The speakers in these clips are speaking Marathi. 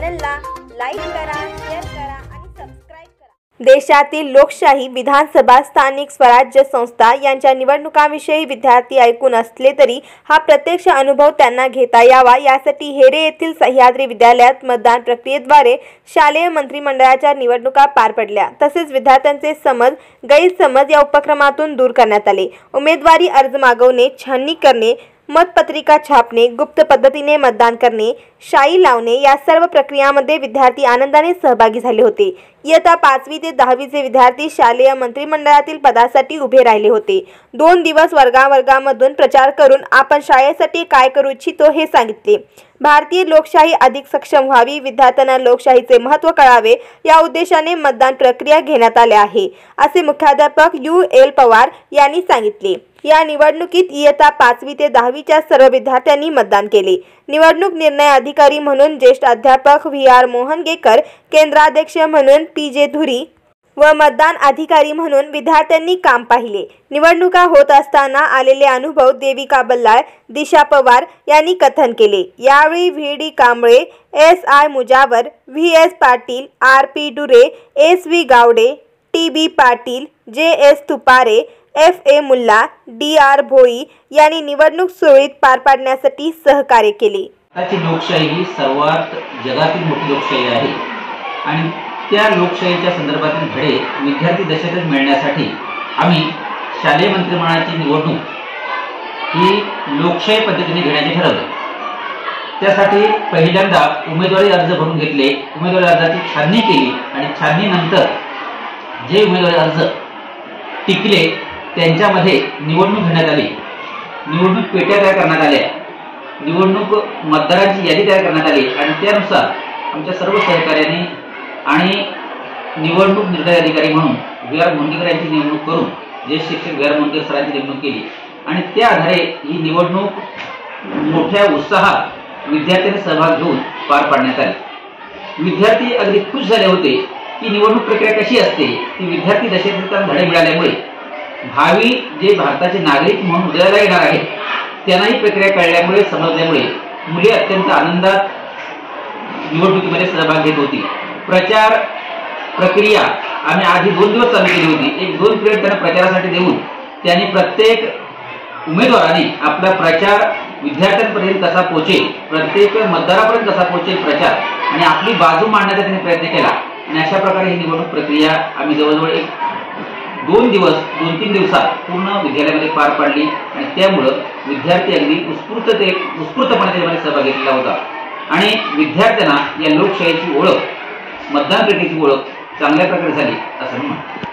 चॅनलला लाईक करा, शेअर करा आणि सबस्क्राइब करा। देशातील लोकशाही, विधानसभा, स्थानिक स्वराज्य संस्था यांच्या निवडणुकांविषयी विद्यार्थी ऐकून असले तरी हा प्रत्यक्ष अनुभव त्यांना घेता यावा यासाठी हेरे येथील सह्याद्री विद्यालयात मतदान प्रक्रियेद्वारे शालेय मंत्रिमंडळाच्या निवडणुका पार पडल्या। तसेच विद्यार्थ्यांचे समज, गैरसमज या उपक्रमातून दूर करण्यात आले। उमेदवारी अर्ज मागवणे, छाननी करणे, मतपत्रिका छापणे, गुप्त पद्धतीने मतदान करणे, शाई लावणे या सर्व प्रक्रियामध्ये विद्यार्थी आनंदाने सहभागी झाले होते। इयत्ता 5वी ते 10वी चे विद्यार्थी शालेय मंत्रिमंडळातील पदासाठी उभे राहिले होते। 2 दिवस वर्गामधून प्रचार करून आपण शाळेसाठी काय करू इच्छितो हे सांगितले। भारतीय लोकशाही अधिक सक्षम व्हावी, विद्यार्थ्यांना लोकशाहीचे महत्त्व कळावे या उद्देशाने मतदान प्रक्रिया घेण्यात आली आहे, असे मुख्याध्यापक UL पवार यांनी सांगितले। या निवडणुकीत इयत्ता 5वी ते 10वीच्या सर्व विद्यार्थ्यांनी मतदान केले। निवडणूक निर्णय अधिकारी म्हणून ज्येष्ठ अध्यापक VR मोहनगेकर, केंद्राध्यक्ष म्हणून PJ धुरी व मतदान अधिकारी म्हणून विद्यार्थ्यांनी काम पाहिले। निवडणुका होत असताना आलेले अनुभव देविका बल्लाळ, दिशा पवार यांनी कथन केले। यावेळी VD Kamble, SI Mujawar, VS Patil, RP डुरे, SV Gawade, TB Patil, JS Tupare, FA Mulla, DR भोई यांनी निवडणूक सुरळीत पार पाडण्यासाठी सहकार्य केले। आजची लोकशाही ही सर्वात जगातील मोठी लोकशाही आहे आणि त्या लोकशाहीच्या संदर्भातील धडे विद्यार्थी दशेतच मिळण्यासाठी आम्ही शालेय मंत्रिमंडळाची निवडणूक ही लोकशाही पद्धतीने घेण्याचे ठरवले। त्यासाठी पहिल्यांदा उमेदवारी अर्ज भरून घेतले, उमेदवारी अर्जाची छाननी केली आणि छाननीनंतर जे उमेदवारी अर्ज टिकले त्यांच्यामध्ये निवडणूक घेण्यात आली। निवडणूक पेट्या तयार करण्यात आल्या, निवडणूक मतदारांची यादी तयार करण्यात आली आणि त्यानुसार आमच्या सर्व सहकार्यांनी आणि निवडणूक निर्णय अधिकारी म्हणून VR मोहनगेकर यांची नेमणूक करून ज्येष्ठ शिक्षक VR मोहनगेकर सरांची नेमणूक केली आणि त्या आधारे ही निवडणूक मोठ्या उत्साहात विद्यार्थ्यांनी सहभाग घेऊन पार पाडण्यात आली। विद्यार्थी अगदी खुश झाले होते की निवडणूक प्रक्रिया कशी असते ती विद्यार्थी दशेतील त्यांना धडे मिळाल्यामुळे भावी जे भारताचे नागरिक म्हणून उदयाला येणार आहेत त्यांनाही प्रक्रिया कळल्यामुळे, समजल्यामुळे मुले अत्यंत आनंदात निवडणुकीमध्ये सहभाग घेत होती। प्रचार प्रक्रिया आम्ही आधी 2 दिवस चालू केली होती। 1-2 पिरियड त्यांना प्रचारासाठी देऊन त्यांनी प्रत्येक उमेदवाराने आपला प्रचार विद्यार्थ्यांपर्यंत कसा पोहोचेल, प्रत्येक मतदारापर्यंत कसा पोहोचेल प्रचार आणि आपली बाजू मांडण्याचा त्यांनी प्रयत्न केला आणि अशा प्रकारे ही निवडणूक प्रक्रिया आम्ही जवळजवळ 2-3 दिवसात पूर्ण विद्यालयामध्ये पार पाडली आणि त्यामुळं विद्यार्थी अगदी उत्स्फूर्तपणे त्यामध्ये सहभाग घेतलेला होता आणि विद्यार्थ्यांना या लोकशाहीची ओळख, मतदान प्रक्रियेची ओळख चांगल्या प्रकारे झाली असं मी म्हणतो।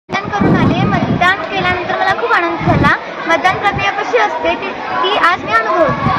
मतदान करून आले। मतदान केल्यानंतर मला खूप आनंद झाला। मतदान प्रक्रिया कशी असते ती आज मी अनुभवली।